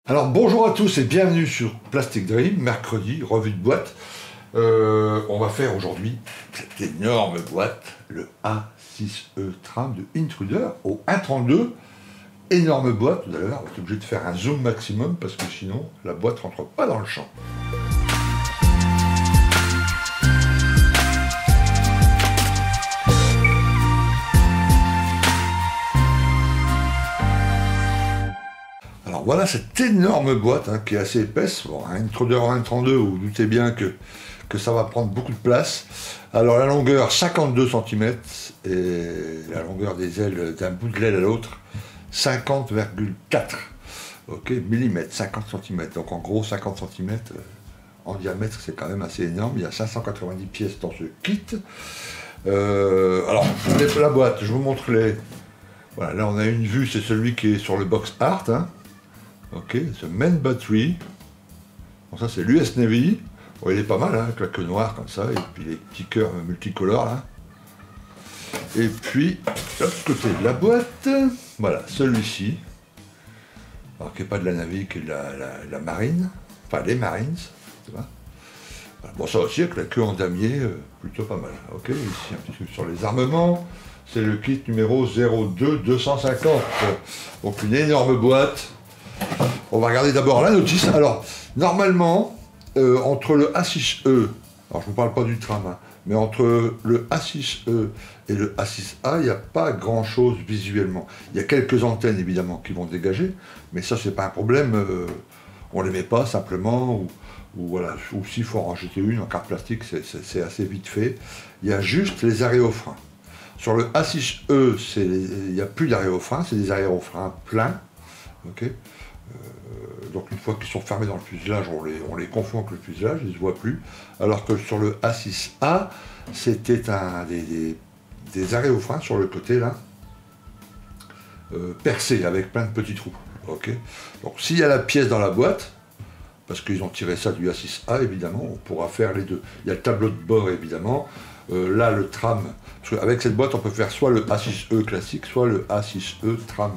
Alors bonjour à tous et bienvenue sur Plastic Dream, mercredi, revue de boîte. On va faire aujourd'hui cette énorme boîte, le A6E Tram de Intruder au 1.32. Énorme boîte, tout à l'heure, on va être obligé de faire un zoom maximum parce que sinon la boîte rentre pas dans le champ. Alors voilà cette énorme boîte qui est assez épaisse. Bon, un Intruder 1.32, vous vous doutez bien que ça va prendre beaucoup de place. Alors la longueur 52 cm et la longueur des ailes d'un bout de l'aile à l'autre 50,4 mm, 50 cm. Donc en gros 50 cm en diamètre, c'est quand même assez énorme. Il y a 590 pièces dans ce kit. Alors la boîte, je vous montre les... Voilà, là on a une vue, c'est celui qui est sur le box art. Ce main battery. Bon, ça c'est l'US Navy. Bon, il est pas mal, avec la queue noire comme ça, et puis les petits cœurs multicolores là. Et puis, de l'autre côté de la boîte, voilà, celui-ci. Alors qui n'est pas de la Navy, qui est de la Marine. Enfin, les Marines, tu vois. Voilà. Bon, ça aussi avec la queue en damier, plutôt pas mal. Ok, ici un petit truc sur les armements. C'est le kit numéro 02250. Donc une énorme boîte. On va regarder d'abord la notice. Alors, normalement, entre le A6E, alors je ne vous parle pas du tram, mais entre le A6E et le A6A, il n'y a pas grand-chose visuellement. Il y a quelques antennes, évidemment, qui vont dégager, mais ça, c'est pas un problème. On ne les met pas, simplement, ou s'il faut en rajouter une en carte plastique, c'est assez vite fait. Il y a juste les arrêts au frein. Sur le A6E, il n'y a plus d'arrêt au frein, c'est des arrêts au frein pleins. Donc une fois qu'ils sont fermés dans le fuselage, on les confond avec le fuselage, ils ne se voient plus. Alors que sur le A6A, c'était des arrêts au frein sur le côté là, percés avec plein de petits trous. Donc s'il y a la pièce dans la boîte, parce qu'ils ont tiré ça du A6A évidemment, on pourra faire les deux. Il y a le tableau de bord évidemment. Là, le tram, parce qu'avec cette boîte, on peut faire soit le A6E classique, soit le A6E tram.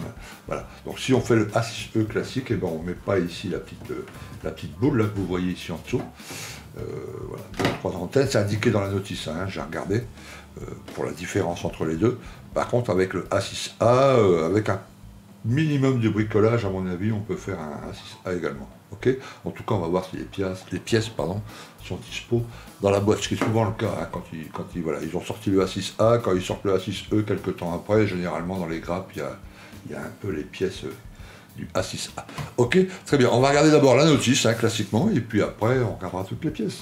Voilà. Donc, si on fait le A6E classique, eh ben, on ne met pas ici la petite boule là, que vous voyez ici en dessous. Voilà, 2 ou 3 antennes, c'est indiqué dans la notice, j'ai regardé, pour la différence entre les deux. Par contre, avec le A6A, avec un minimum de bricolage, à mon avis, on peut faire un A6A également. En tout cas, on va voir si les pièces sont dispo dans la boîte, ce qui est souvent le cas quand ils ont sorti le A6A, quand ils sortent le A6E quelques temps après, généralement dans les grappes, il y a un peu les pièces du A6A. Très bien, on va regarder d'abord la notice, classiquement, et puis après, on regardera toutes les pièces.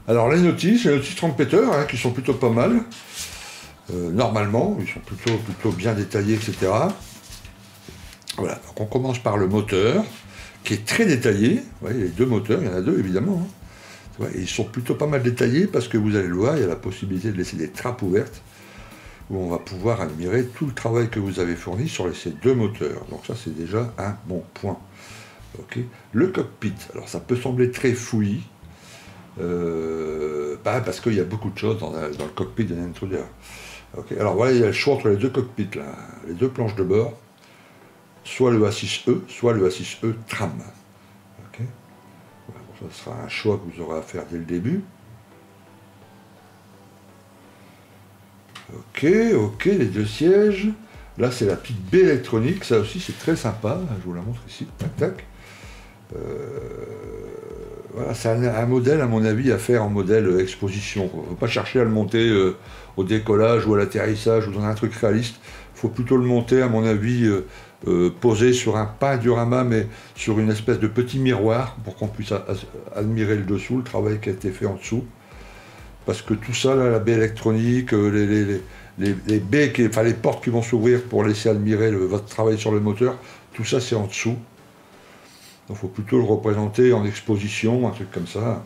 Alors, les notices trompetteurs, qui sont plutôt pas mal. Normalement, ils sont plutôt bien détaillés, etc. Voilà, donc on commence par le moteur, qui est très détaillé. Vous voyez, les deux moteurs, il y en a deux évidemment. Et ils sont plutôt pas mal détaillés parce que vous allez le voir, il y a la possibilité de laisser des trappes ouvertes où on va pouvoir admirer tout le travail que vous avez fourni sur ces deux moteurs. Donc ça, c'est déjà un bon point. Le cockpit, alors ça peut sembler très fouillis, parce qu'il y a beaucoup de choses dans le cockpit d'un Intruder. Alors voilà, il y a le choix entre les deux cockpits, là, les deux planches de bord. Soit le A6E, soit le A6E tram. Voilà, bon, ça sera un choix que vous aurez à faire dès le début. Les deux sièges. Là, c'est la petite baie électronique. Ça aussi, c'est très sympa. Je vous la montre ici. Tac. Voilà, c'est un modèle, à mon avis, à faire en modèle exposition. Il ne faut pas chercher à le monter au décollage ou à l'atterrissage ou dans un truc réaliste. Il faut plutôt le monter, à mon avis, posé sur pas un diorama, mais sur une espèce de petit miroir pour qu'on puisse admirer le dessous, le travail qui a été fait en dessous. Parce que tout ça, là, la baie électronique, les baies, les portes qui vont s'ouvrir pour laisser admirer votre travail sur le moteur, tout ça c'est en dessous. Donc il faut plutôt le représenter en exposition, un truc comme ça.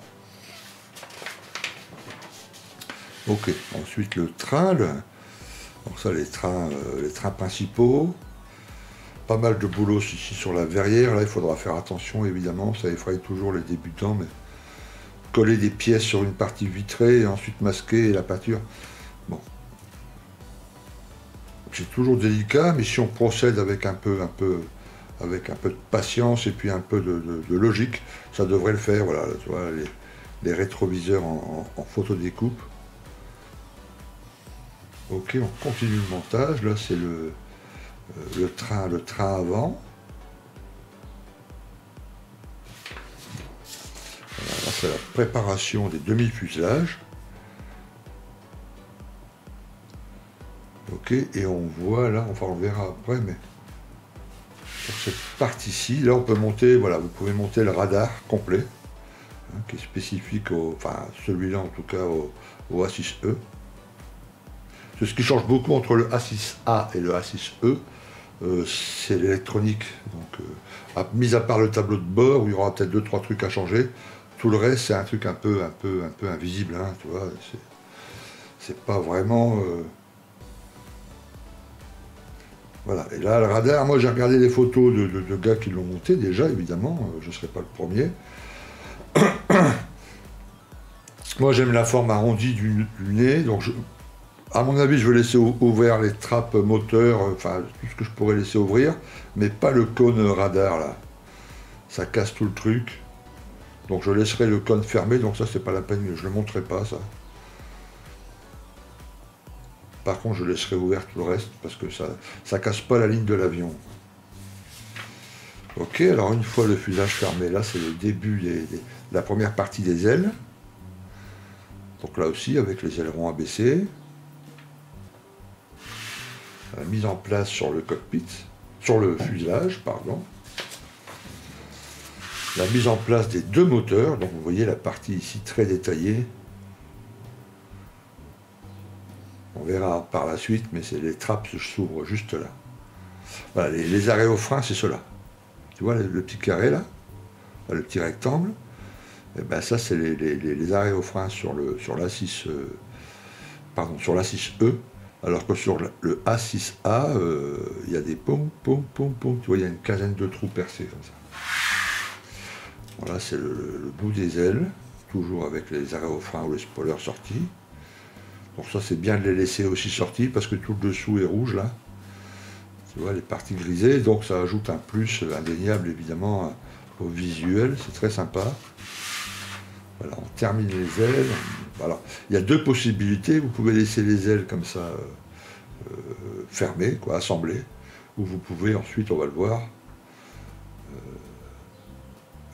Ensuite le train, donc ça les trains principaux. Pas mal de boulot ici sur la verrière, là il faudra faire attention évidemment, ça effraie toujours les débutants, mais coller des pièces sur une partie vitrée et ensuite masquer la peinture. Bon. C'est toujours délicat, mais si on procède avec un peu avec un peu de patience et puis un peu de logique, ça devrait le faire. Voilà, tu vois, les rétroviseurs en photodécoupe. Ok, on continue le montage. Là, c'est le train avant. Voilà, là, c'est la préparation des demi-fuselages. Ok, et on voit là, enfin on le verra après, mais sur cette partie-ci, là on peut monter, voilà, vous pouvez monter le radar complet, hein, qui est spécifique enfin celui-là en tout cas au A6E. C'est ce qui change beaucoup entre le A6A et le A6E, c'est l'électronique. Donc, mis à part le tableau de bord, où il y aura peut-être 2-3 trucs à changer, tout le reste c'est un truc un peu invisible, hein, tu vois, c'est pas vraiment... Voilà, et là, le radar, moi j'ai regardé les photos de gars qui l'ont monté déjà, évidemment, je ne serai pas le premier. Moi j'aime la forme arrondie du nez, donc à mon avis je vais laisser ouvert les trappes moteurs, enfin tout ce que je pourrais laisser ouvrir, mais pas le cône radar là. Ça casse tout le truc. Donc je laisserai le cône fermé, donc ça c'est pas la peine, je ne le montrerai pas ça. Par contre, je laisserai ouvert tout le reste parce que ça casse pas la ligne de l'avion. Ok, alors une fois le fuselage fermé, là c'est le début de la première partie des ailes. Donc là aussi avec les ailerons abaissés. La mise en place sur le cockpit, sur le fuselage, pardon. La mise en place des deux moteurs, donc vous voyez la partie ici très détaillée. On verra par la suite, mais c'est les trappes s'ouvrent juste là. Voilà, les arrêts au frein, c'est cela. Tu vois le petit carré là, le petit rectangle. Et ben ça, c'est les arrêts au frein sur l'A6, sur l'A6E, alors que sur le A6A, il y a des pom. Tu vois, il y a une quinzaine de trous percés comme ça. Voilà, c'est le bout des ailes, toujours avec les arrêts au frein ou les spoilers sortis. Donc ça c'est bien de les laisser aussi sortis parce que tout le dessous est rouge là. Tu vois les parties grisées, donc ça ajoute un plus indéniable évidemment au visuel, c'est très sympa. Voilà, on termine les ailes. Voilà. Il y a deux possibilités, vous pouvez laisser les ailes comme ça fermées, quoi, assemblées, ou vous pouvez ensuite, on va le voir,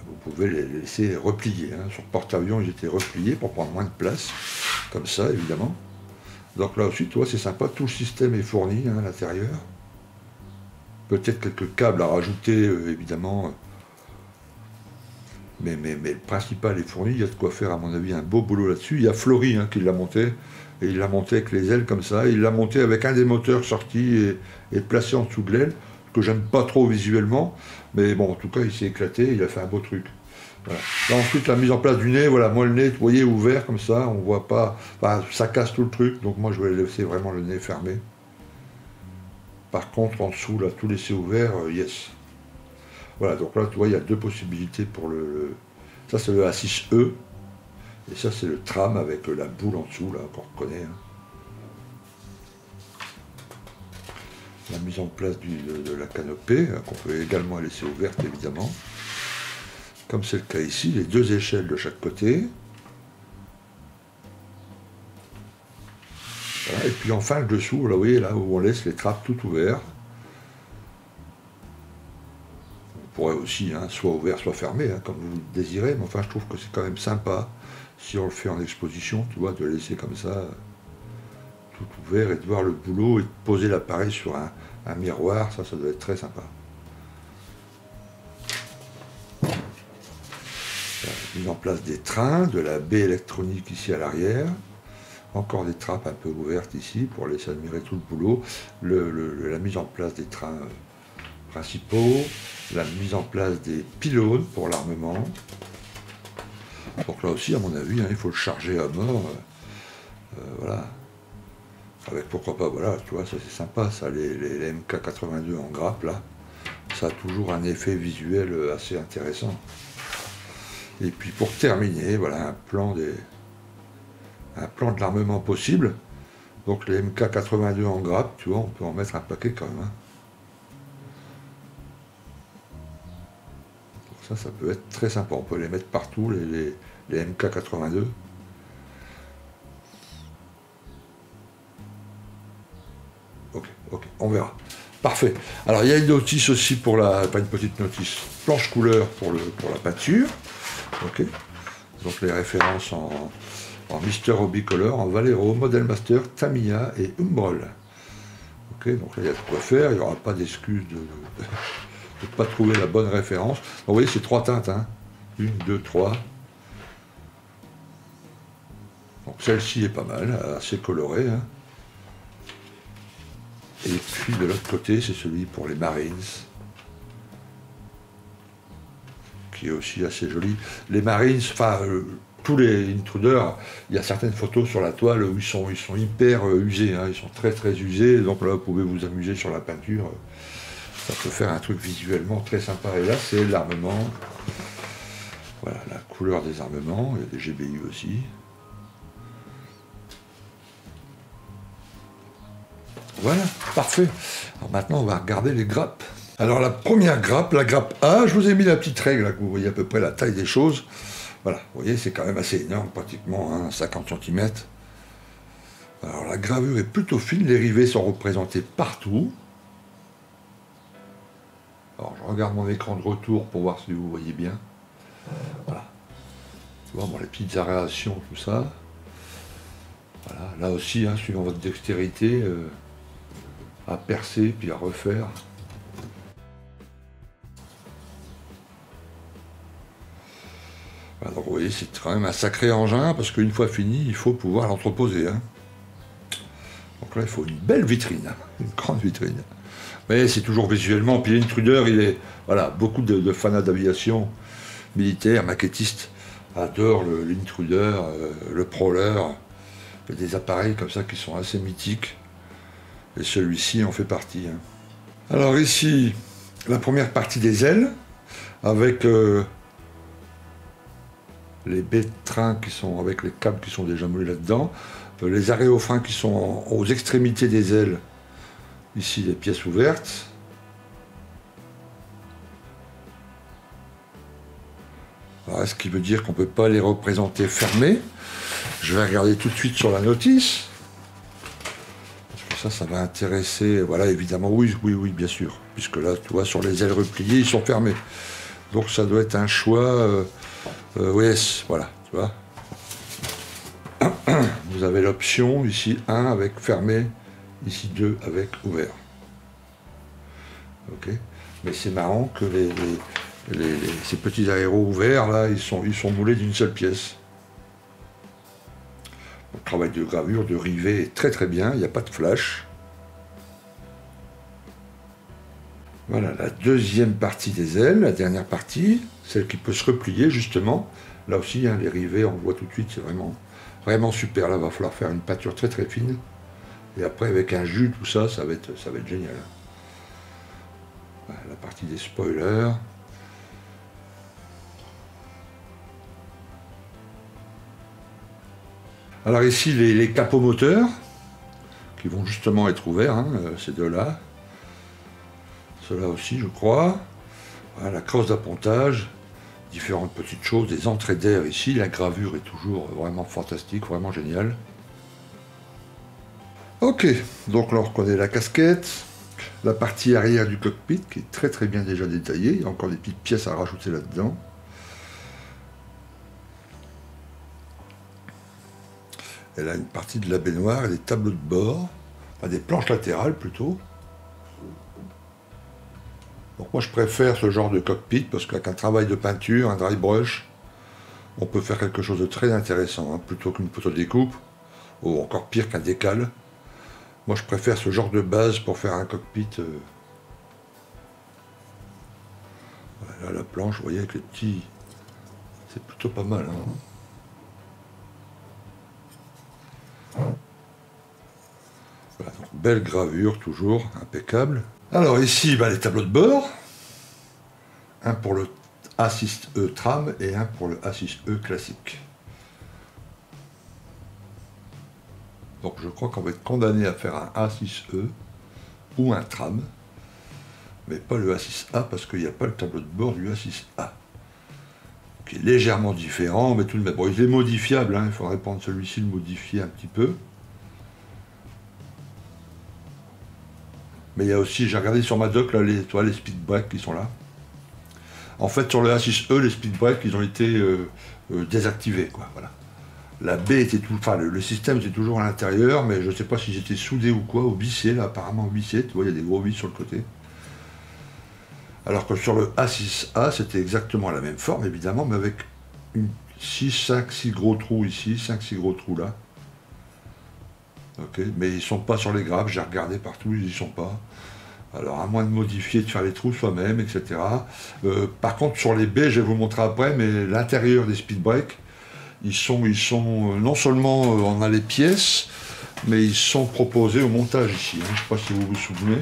vous pouvez les laisser replier. Hein. Sur porte-avions, ils étaient repliés pour prendre moins de place, comme ça évidemment. Donc là aussi, tu vois, c'est sympa, tout le système est fourni hein, à l'intérieur. Peut-être quelques câbles à rajouter, évidemment. Mais le principal est fourni, il y a de quoi faire à mon avis un beau boulot là-dessus. Il y a Flory hein, qui l'a monté, et il l'a monté avec les ailes comme ça. Il l'a monté avec un des moteurs sortis et placé en dessous de l'aile, que j'aime pas trop visuellement. Mais bon, en tout cas, il s'est éclaté, il a fait un beau truc. Voilà. Là, ensuite, la mise en place du nez, voilà, moi le nez, vous voyez, ouvert comme ça, on voit pas, enfin, ça casse tout le truc, donc moi je vais laisser vraiment le nez fermé. Par contre, en dessous, là, tout laisser ouvert, yes. Voilà, donc là, tu vois, il y a deux possibilités pour ça c'est le A6E, et ça c'est le tram avec la boule en dessous, là, qu'on reconnaît. Hein. La mise en place de la canopée, hein, qu'on peut également laisser ouverte, évidemment. Comme c'est le cas ici, les deux échelles de chaque côté. Voilà, et puis enfin le dessous, là, vous voyez, là où on laisse les trappes tout ouvertes. On pourrait aussi, hein, soit ouvert, soit fermé, hein, comme vous le désirez, mais enfin je trouve que c'est quand même sympa, si on le fait en exposition, tu vois, de laisser comme ça, tout ouvert, et de voir le boulot, et de poser l'appareil sur un miroir, ça doit être très sympa. Mise en place des trains, de la baie électronique ici à l'arrière, encore des trappes un peu ouvertes ici pour laisser admirer tout le boulot, la mise en place des trains principaux, la mise en place des pylônes pour l'armement. Donc là aussi, à mon avis, hein, il faut le charger à mort, voilà, avec pourquoi pas, voilà, tu vois, ça c'est sympa, ça, les MK82 en grappe là, ça a toujours un effet visuel assez intéressant. Et puis pour terminer, voilà un plan de l'armement possible. Donc les MK82 en grappe, tu vois, on peut en mettre un paquet quand même. Hein. Ça peut être très sympa. On peut les mettre partout, les MK82. Ok, on verra. Parfait. Alors il y a une notice aussi pour pas une petite notice, planche couleur pour la peinture. Ok. Donc les références en Mister Hobby Color, en Valero, Model Master, Tamiya et Umbral. Ok, donc là il y a de quoi faire, il n'y aura pas d'excuse de ne pas trouver la bonne référence. Donc, vous voyez, c'est 3 teintes, hein. 1, 2, 3. Donc celle-ci est pas mal, assez colorée. Hein. Et puis de l'autre côté, c'est celui pour les Marines, qui est aussi assez joli. Les Marines, enfin, tous les intruders, il y a certaines photos sur la toile où ils sont hyper usés, hein, ils sont très très usés, donc là vous pouvez vous amuser sur la peinture, ça peut faire un truc visuellement très sympa. Et là c'est l'armement, voilà la couleur des armements, il y a des GBU aussi. Voilà, parfait. Alors maintenant on va regarder les grappes. Alors la première grappe, la grappe A, je vous ai mis la petite règle, là, que vous voyez à peu près la taille des choses. Voilà, vous voyez, c'est quand même assez énorme, pratiquement hein, 50 cm. Alors la gravure est plutôt fine, les rivets sont représentés partout. Alors je regarde mon écran de retour pour voir si vous voyez bien. Voilà. Tu vois, bon, les petites aérations, tout ça. Voilà, là aussi, hein, suivant votre dextérité, à percer puis à refaire. Alors vous voyez, c'est quand même un sacré engin, parce qu'une fois fini, il faut pouvoir l'entreposer. Hein. Donc là, il faut une belle vitrine, hein, une grande vitrine. Mais c'est toujours visuellement, puis l'intruder, il est... Voilà, beaucoup de fans d'aviation militaire, maquettistes, adorent l'intruder, le prowler. Il y a des appareils comme ça qui sont assez mythiques. Et celui-ci en fait partie. Hein. Alors ici, la première partie des ailes, avec... les baies de train qui sont avec les câbles qui sont déjà moulés là-dedans, les aréofreins qui sont aux extrémités des ailes, ici les pièces ouvertes. Alors, est-ce qui veut dire qu'on ne peut pas les représenter fermés? Je vais regarder tout de suite sur la notice. Parce que ça va intéresser, voilà, évidemment, oui, bien sûr. Puisque là, tu vois, sur les ailes repliées, ils sont fermés. Donc ça doit être un choix... oui, voilà, tu vois. Vous avez l'option, ici 1 avec fermé, ici 2 avec ouvert. Ok. Mais c'est marrant que ces petits aéros ouverts, là, ils sont moulés d'une seule pièce. Le travail de gravure, de rivet est très très bien, il n'y a pas de flash. Voilà, la deuxième partie des ailes, la dernière partie, celle qui peut se replier justement. Là aussi, hein, les rivets, on voit tout de suite, c'est vraiment super. Là, il va falloir faire une peinture très très fine. Et après, avec un jus, tout ça, ça va être génial. Voilà, la partie des spoilers. Alors ici, les capots moteurs, qui vont justement être ouverts, hein, ces deux-là. Cela aussi, je crois. Voilà, la crosse d'appontage, différentes petites choses, des entrées d'air ici. La gravure est toujours vraiment fantastique, vraiment géniale. Ok, donc là on reconnaît la casquette, la partie arrière du cockpit qui est très très bien déjà détaillée. Il y a encore des petites pièces à rajouter là-dedans. Elle a une partie de la baignoire et des tableaux de bord, enfin des planches latérales plutôt. Donc moi je préfère ce genre de cockpit parce qu'avec un travail de peinture, un dry brush, on peut faire quelque chose de très intéressant, hein, plutôt qu'une photodécoupe, ou encore pire qu'un décal. Moi je préfère ce genre de base pour faire un cockpit. Voilà la planche, vous voyez avec les petits... C'est plutôt pas mal. Hein. Voilà, donc belle gravure toujours, impeccable. Alors ici, les tableaux de bord, un pour le A6E tram et un pour le A6E classique. Donc je crois qu'on va être condamné à faire un A6E ou un tram, mais pas le A6A parce qu'il n'y a pas le tableau de bord du A6A. qui est légèrement différent, mais tout de même, bon, il est modifiable, hein, il faudrait prendre celui-ci, le modifier un petit peu. Mais il y a aussi, j'ai regardé sur ma doc, là, les speed breaks qui sont là. En fait, sur le A6E, les speed breaks, ils ont été désactivés, quoi, voilà. La baie était tout, enfin, le système était toujours à l'intérieur, mais je ne sais pas s'ils étaient soudés ou quoi, au vissé, là, apparemment au vissé, tu vois, il y a des gros vis sur le côté. Alors que sur le A6A, c'était exactement la même forme, évidemment, mais avec 6 gros trous ici, 5-6 gros trous là. Ok, mais ils ne sont pas sur les grappes, j'ai regardé partout, ils n'y sont pas. Alors, à moins de modifier, de faire les trous soi-même, etc. Par contre, sur les baies, je vais vous montrer après, mais l'intérieur des speed breaks, ils sont non seulement on a les pièces, mais ils sont proposés au montage ici. Hein. Je ne sais pas si vous vous souvenez.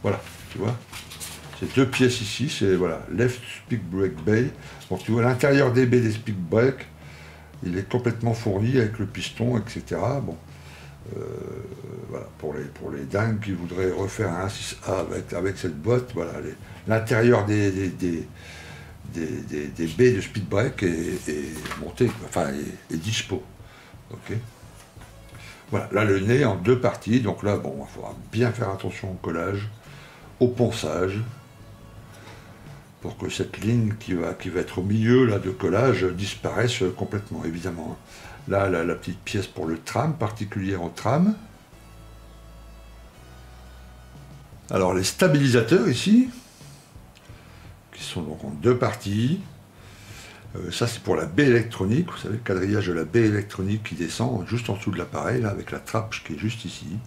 Voilà, tu vois. C'est 2 pièces ici, c'est voilà, left speed brake bay. Donc tu vois l'intérieur des baies des speed breaks, il est complètement fourni avec le piston, etc. Bon, voilà, pour les dingues qui voudraient refaire un A6A avec cette boîte, voilà, l'intérieur des baies de speed brake est monté, enfin est dispo. Ok. Voilà, là le nez en 2 parties, donc là bon, il faudra bien faire attention au collage, au ponçage, pour que cette ligne qui va être au milieu là, de collage disparaisse complètement, évidemment. Là, la petite pièce pour le tram, particulière au tram. Alors les stabilisateurs ici, qui sont donc en 2 parties. Ça c'est pour la baie électronique, vous savez, le quadrillage de la baie électronique qui descend juste en dessous de l'appareil, là, avec la trappe qui est juste ici.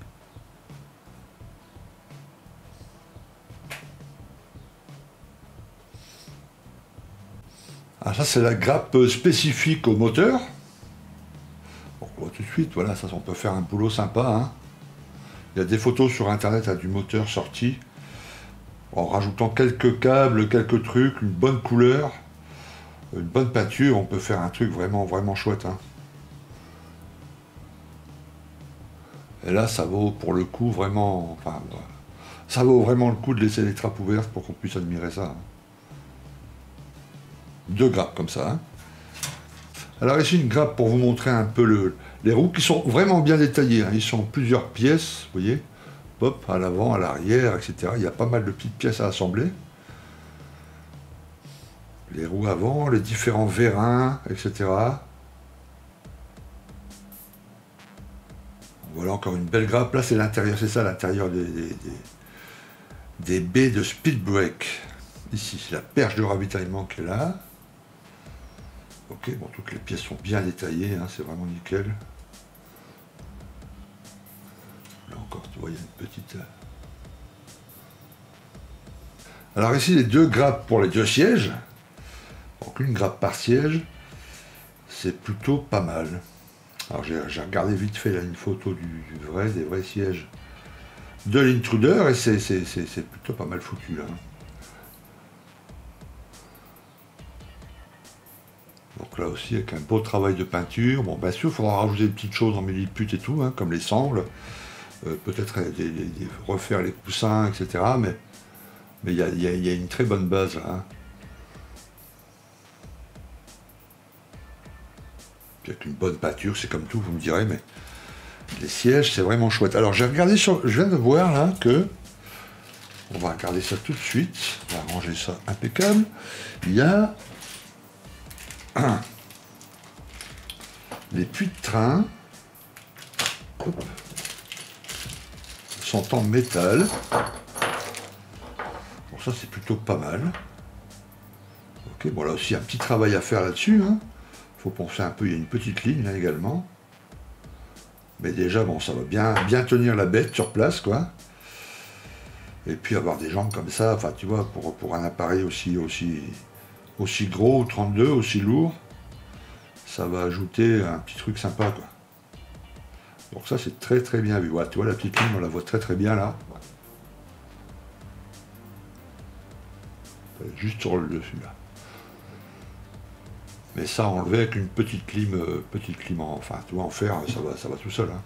Alors ça c'est la grappe spécifique au moteur. On voit tout de suite, voilà, ça on peut faire un boulot sympa. Hein. Il y a des photos sur internet du moteur sorti, en rajoutant quelques câbles, quelques trucs, une bonne couleur, une bonne peinture, on peut faire un truc vraiment, vraiment chouette. Hein. Et là ça vaut pour le coup vraiment, enfin, ça vaut vraiment le coup de laisser les trappes ouvertes pour qu'on puisse admirer ça. Hein. 2 grappes comme ça. Hein. Alors ici une grappe pour vous montrer un peu les roues qui sont vraiment bien détaillées. Hein. Ils sont en plusieurs pièces, vous voyez, hop, à l'avant, à l'arrière, etc. Il y a pas mal de petites pièces à assembler. Les roues avant, les différents vérins, etc. Voilà encore une belle grappe. Là c'est l'intérieur, c'est ça l'intérieur des baies de speed brake. Ici c'est la perche de ravitaillement qui est là. Ok, bon, toutes les pièces sont bien détaillées, hein, c'est vraiment nickel. Là encore, tu vois, il y a une petite... Alors ici, les 2 grappes pour les 2 sièges. Donc une grappe par siège, c'est plutôt pas mal. Alors j'ai regardé vite fait là une photo des vrais sièges de l'Intruder, et c'est plutôt pas mal foutu là. Donc là aussi, avec un beau travail de peinture. Bon, bien sûr, il faudra rajouter des petites choses en millipute et tout, hein, comme les sangles. Peut-être refaire les coussins, etc. Mais il y a une très bonne base là. Hein. Avec une bonne peinture, c'est comme tout, vous me direz, mais les sièges, c'est vraiment chouette. Alors, j'ai regardé je viens de voir là que... On va regarder ça tout de suite. On va ranger ça impeccable. Il y a... les puits de train sont en métal. Bon, ça c'est plutôt pas mal. Ok, bon là aussi un petit travail à faire là-dessus. Hein. Faut penser un peu, il y a une petite ligne là également. Mais déjà bon, ça va bien tenir la bête sur place quoi. Et puis avoir des jambes comme ça, enfin tu vois, pour un appareil aussi gros, 32, aussi lourd. Ça va ajouter un petit truc sympa quoi. Donc ça c'est très très bien vu. Voilà, tu vois la petite ligne, on la voit très très bien là. Juste sur le dessus là. Mais ça enlevé avec une petite clim enfin tu vois en fer, ça va tout seul. Hein.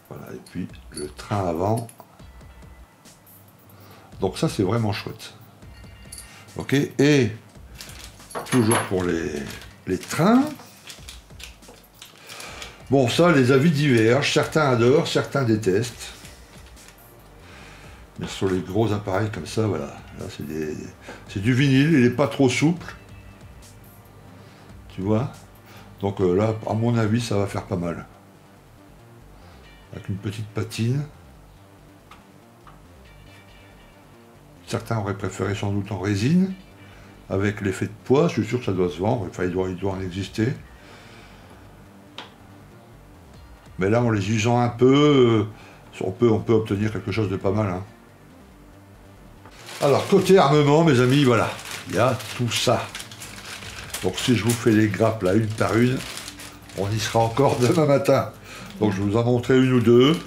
Voilà, et puis le train avant. Donc ça c'est vraiment chouette. Ok, et toujours pour les trains. Bon, ça, les avis divergent. Certains adorent, certains détestent. Mais sur les gros appareils comme ça, voilà. Là, c'est du vinyle, il n'est pas trop souple. Tu vois? Donc là, à mon avis, ça va faire pas mal. Avec une petite patine. Certains auraient préféré sans doute en résine. Avec l'effet de poids, je suis sûr que ça doit se vendre. Enfin, il doit en exister. Mais là, en les usant un peu, on peut obtenir quelque chose de pas mal. Hein. Alors, côté armement, mes amis, voilà. Il y a tout ça. Donc, si je vous fais les grappes là, une par une, on y sera encore demain matin. Donc, je vais vous en montrer une ou deux.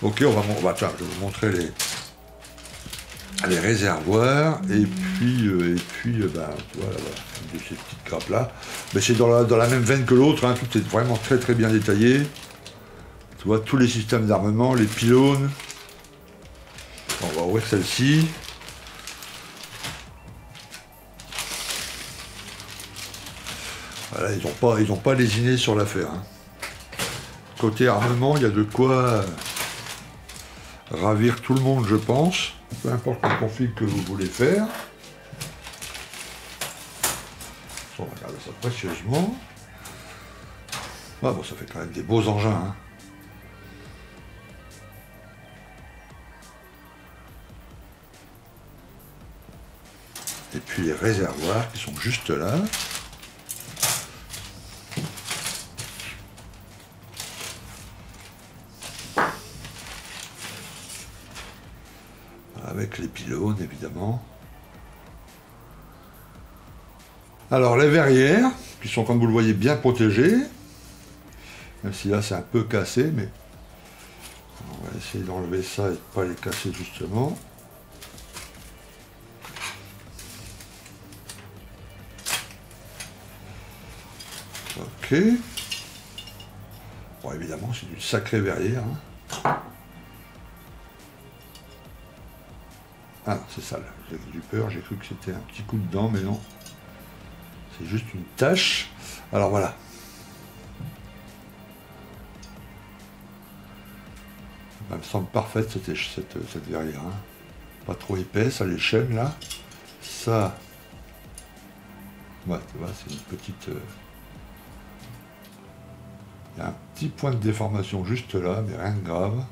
Ok, tiens, je vais vous montrer les réservoirs. Et puis ben, voilà, de ces petites grappes là. Mais c'est dans la même veine que l'autre. Hein, tout est vraiment très très bien détaillé. Tu vois, tous les systèmes d'armement, les pylônes. On va ouvrir celle-ci. Voilà, ils n'ont pas lésiné sur l'affaire. Hein. Côté armement, il y a de quoi ravir tout le monde, je pense. Peu importe le config que vous voulez faire. On va regarder ça précieusement. Ah bon, ça fait quand même des beaux engins. Hein. Et puis les réservoirs qui sont juste là. Avec les pylônes, évidemment. Alors, les verrières, qui sont, comme vous le voyez, bien protégées. Même si là, c'est un peu cassé, mais on va essayer d'enlever ça et de ne pas les casser, justement. Ok. Bon, évidemment, c'est une sacrée verrière. Hein. Ah, c'est sale. J'ai eu peur, j'ai cru que c'était un petit coup de dent, mais non. C'est juste une tache. Alors voilà. Elle me semble parfaite cette verrière. Hein. Pas trop épaisse, à l'échelle là. Ça. Ouais, tu vois, c'est une petite. Il y a un petit point de déformation juste là, mais rien de grave.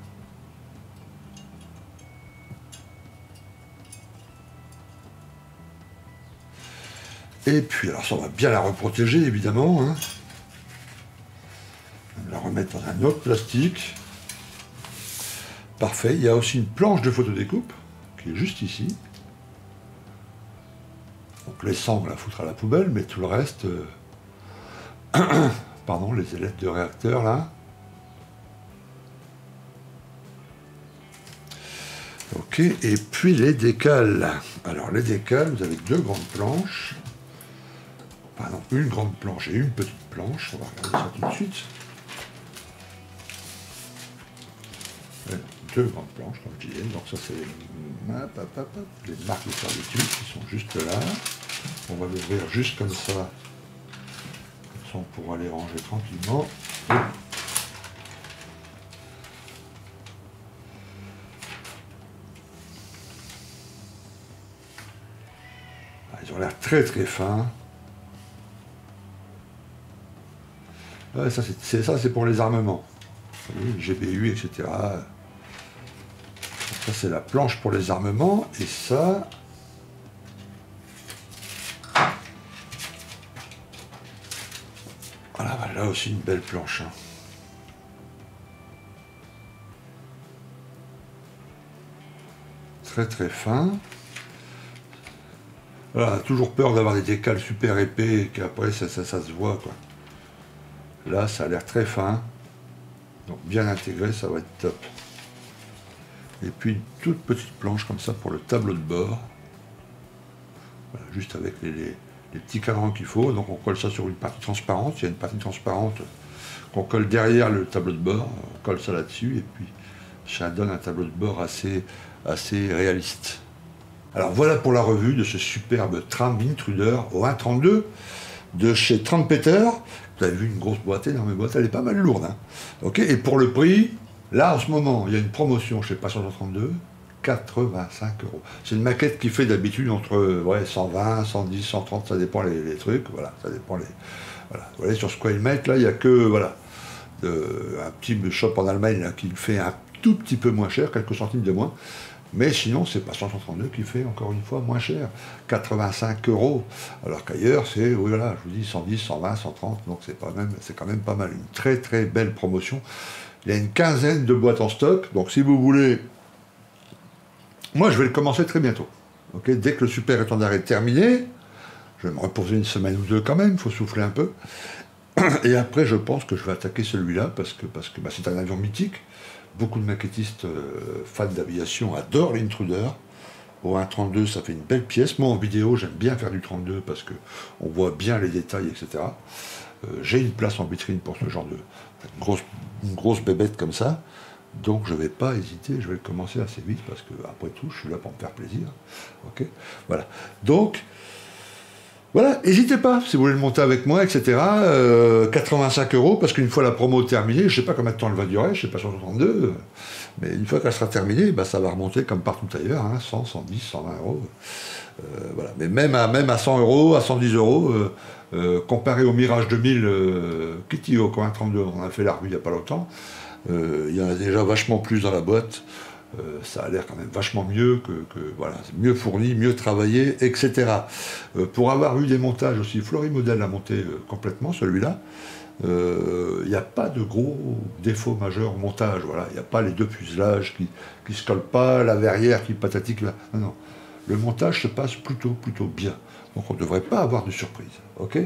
Et puis, alors ça, on va bien la reprotéger, évidemment. Hein. On va la remettre dans un autre plastique. Parfait. Il y a aussi une planche de photodécoupe, qui est juste ici. Donc les sangles à foutre à la poubelle, mais tout le reste... Pardon, les ailettes de réacteur, là. Ok, et puis les décals. Alors, les décals, vous avez deux grandes planches. Pardon, une grande planche et une petite planche. On va regarder ça tout de suite. Deux grandes planches, comme je disais. Donc ça, c'est les marques de servitude qui sont juste là. On va l'ouvrir juste comme ça. Comme ça, on pourra les ranger tranquillement. Ils ont l'air très très fins. Ouais, ça c'est pour les armements. Vous voyez, GBU, etc. Ça c'est la planche pour les armements. Et ça... Voilà, là aussi une belle planche. Hein. Très très fin. Voilà, toujours peur d'avoir des décals super épais et qu'après ça se voit, quoi. Là, ça a l'air très fin. Donc bien intégré, ça va être top. Et puis une toute petite planche comme ça pour le tableau de bord. Voilà, juste avec les petits cadrans qu'il faut. Donc on colle ça sur une partie transparente. Il y a une partie transparente qu'on colle derrière le tableau de bord. On colle ça là-dessus et puis ça donne un tableau de bord assez réaliste. Alors voilà pour la revue de ce superbe tram Intruder au 1.32 de chez Trumpeter. Vous avez vu une grosse boîte, énorme boîte, elle est pas mal lourde. Hein. Okay, et pour le prix, là en ce moment, il y a une promotion chez Passion 132, 85 €. C'est une maquette qui fait d'habitude entre 120, 110, 130, ça dépend les trucs. Voilà, ça dépend les. Voilà. Vous voyez, sur Squalemate, là, il n'y a que voilà, un petit shop en Allemagne là, qui le fait un tout petit peu moins cher, quelques centimes de moins. Mais sinon, c'est Passion 132 qui fait, encore une fois, moins cher, 85 €. Alors qu'ailleurs, c'est, oui, voilà, je vous dis, 110, 120, 130, donc c'est quand même pas mal. Une très très belle promotion. Il y a une quinzaine de boîtes en stock, donc si vous voulez... Moi, je vais le commencer très bientôt. Okay, dès que le super étendard est terminé, je vais me reposer une semaine ou deux quand même, il faut souffler un peu. Et après, je pense que je vais attaquer celui-là, parce que c'est un avion mythique. Beaucoup de maquettistes fans d'aviation adorent l'Intruder. Au 1.32, ça fait une belle pièce. Moi, en vidéo, j'aime bien faire du 32 parce qu'on voit bien les détails, etc. J'ai une place en vitrine pour ce genre de... Une grosse bébête comme ça. Donc, je ne vais pas hésiter. Je vais le commencer assez vite parce que, après tout, je suis là pour me faire plaisir. Okay, voilà. Donc... Voilà, n'hésitez pas, si vous voulez le monter avec moi, etc. 85 €, parce qu'une fois la promo terminée, je ne sais pas combien de temps elle va durer, je ne sais pas sur 62, mais une fois qu'elle sera terminée, bah, ça va remonter comme partout ailleurs, hein, 100, 110, 120 €. Voilà. Mais même à 100 €, à 110 €, comparé au Mirage 2000 Kitty Hawk 1.32, on a fait la revue il n'y a pas longtemps, il y en a déjà vachement plus dans la boîte. Ça a l'air quand même vachement mieux, voilà, mieux fourni, mieux travaillé, etc. Pour avoir eu des montages aussi, Florimodel l'a monté complètement, celui-là, il n'y a pas de gros défauts majeurs au montage, voilà, il n'y a pas les deux fuselages qui ne se collent pas, la verrière qui patatique, non, non, le montage se passe plutôt bien. Donc on ne devrait pas avoir de surprise. Ok,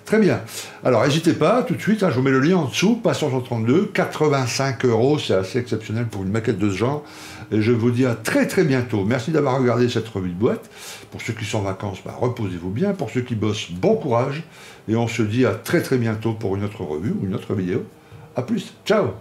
très bien. Alors n'hésitez pas, tout de suite, hein, je vous mets le lien en dessous, Passion 132, 85 €, c'est assez exceptionnel pour une maquette de ce genre. Et je vous dis à très très bientôt. Merci d'avoir regardé cette revue de boîte. Pour ceux qui sont en vacances, bah, reposez-vous bien. Pour ceux qui bossent, bon courage. Et on se dit à très très bientôt pour une autre revue ou une autre vidéo. A plus, ciao!